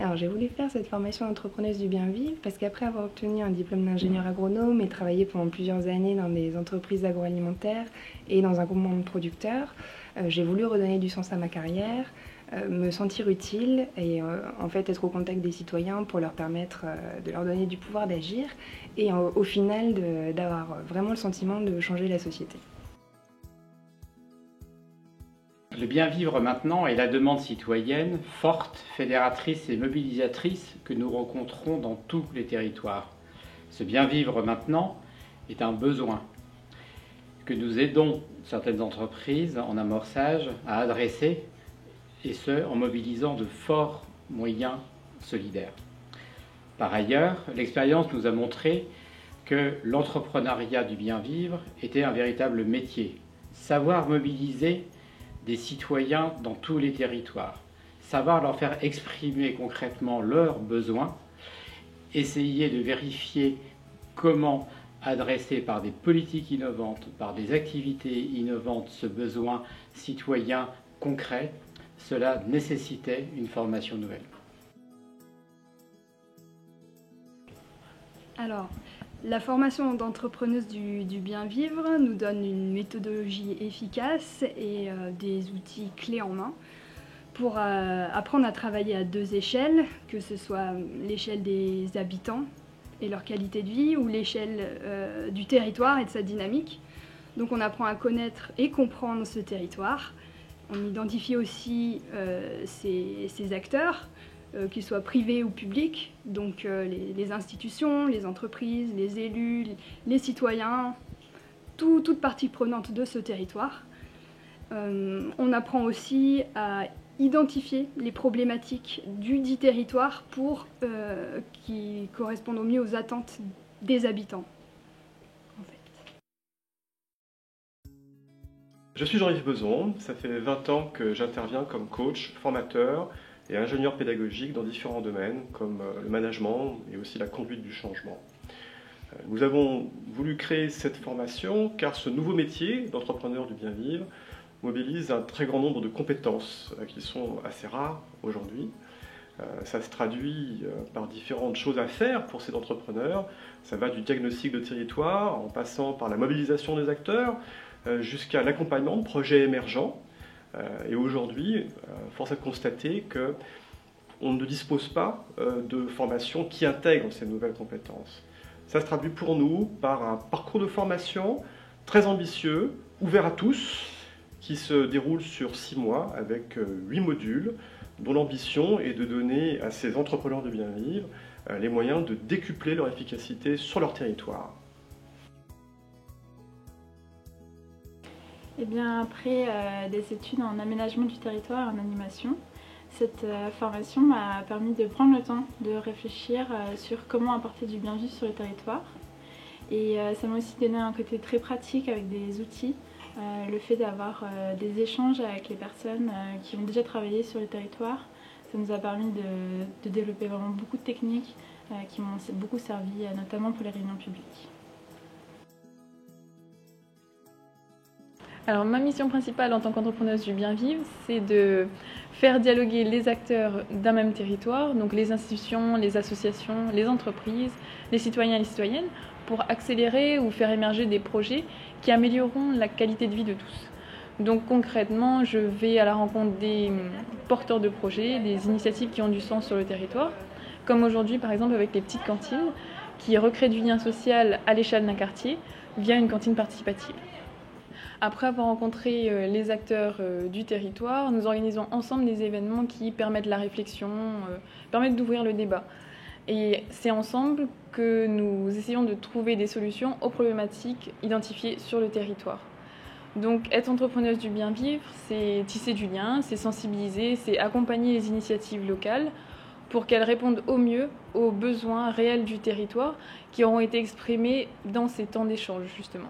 Alors j'ai voulu faire cette formation d'entrepreneuse du bien vivre parce qu'après avoir obtenu un diplôme d'ingénieur agronome et travaillé pendant plusieurs années dans des entreprises agroalimentaires et dans un groupement de producteurs, j'ai voulu redonner du sens à ma carrière, me sentir utile et en fait être au contact des citoyens pour leur permettre de leur donner du pouvoir d'agir et au final d'avoir vraiment le sentiment de changer la société. Le bien vivre maintenant est la demande citoyenne forte, fédératrice et mobilisatrice que nous rencontrons dans tous les territoires. Ce bien vivre maintenant est un besoin que nous aidons certaines entreprises en amorçage à adresser, et ce en mobilisant de forts moyens solidaires. Par ailleurs, l'expérience nous a montré que l'entrepreneuriat du bien vivre était un véritable métier. Savoir mobiliser des citoyens dans tous les territoires, savoir leur faire exprimer concrètement leurs besoins, essayer de vérifier comment adresser par des politiques innovantes, par des activités innovantes ce besoin citoyen concret, cela nécessitait une formation nouvelle. Alors, la formation d'entrepreneuse du bien vivre nous donne une méthodologie efficace et des outils clés en main pour apprendre à travailler à deux échelles, que ce soit l'échelle des habitants et leur qualité de vie ou l'échelle du territoire et de sa dynamique. Donc on apprend à connaître et comprendre ce territoire. On identifie aussi ses acteurs, qu'ils soient privés ou publics, donc les institutions, les entreprises, les élus, les citoyens, toute partie prenante de ce territoire. On apprend aussi à identifier les problématiques du dit territoire pour qui correspondent au mieux aux attentes des habitants. Je suis Jean-Yves Beson, ça fait 20 ans que j'interviens comme coach, formateur et ingénieur pédagogique dans différents domaines comme le management et aussi la conduite du changement. Nous avons voulu créer cette formation car ce nouveau métier d'entrepreneur du bien vivre mobilise un très grand nombre de compétences qui sont assez rares aujourd'hui. Ça se traduit par différentes choses à faire pour ces entrepreneurs. Ça va du diagnostic de territoire en passant par la mobilisation des acteurs jusqu'à l'accompagnement de projets émergents. Et aujourd'hui, force est de constater qu'on ne dispose pas de formation qui intègre ces nouvelles compétences. Ça se traduit pour nous par un parcours de formation très ambitieux, ouvert à tous, qui se déroule sur 6 mois avec 8 modules, dont l'ambition est de donner à ces entrepreneurs de bien vivre les moyens de décupler leur efficacité sur leur territoire. Eh bien, après des études en aménagement du territoire et en animation, cette formation m'a permis de prendre le temps de réfléchir sur comment apporter du bien vivre sur le territoire. Et ça m'a aussi donné un côté très pratique avec des outils, le fait d'avoir des échanges avec les personnes qui ont déjà travaillé sur le territoire. Ça nous a permis de développer vraiment beaucoup de techniques qui m'ont beaucoup servi, notamment pour les réunions publiques. Alors ma mission principale en tant qu'entrepreneuse du bien vivre, c'est de faire dialoguer les acteurs d'un même territoire, donc les institutions, les associations, les entreprises, les citoyens et les citoyennes, pour accélérer ou faire émerger des projets qui amélioreront la qualité de vie de tous. Donc concrètement, je vais à la rencontre des porteurs de projets, des initiatives qui ont du sens sur le territoire, comme aujourd'hui par exemple avec les petites cantines, qui recréent du lien social à l'échelle d'un quartier via une cantine participative. Après avoir rencontré les acteurs du territoire, nous organisons ensemble des événements qui permettent la réflexion, permettent d'ouvrir le débat. Et c'est ensemble que nous essayons de trouver des solutions aux problématiques identifiées sur le territoire. Donc être entrepreneuse du bien vivre, c'est tisser du lien, c'est sensibiliser, c'est accompagner les initiatives locales pour qu'elles répondent au mieux aux besoins réels du territoire qui auront été exprimés dans ces temps d'échange justement.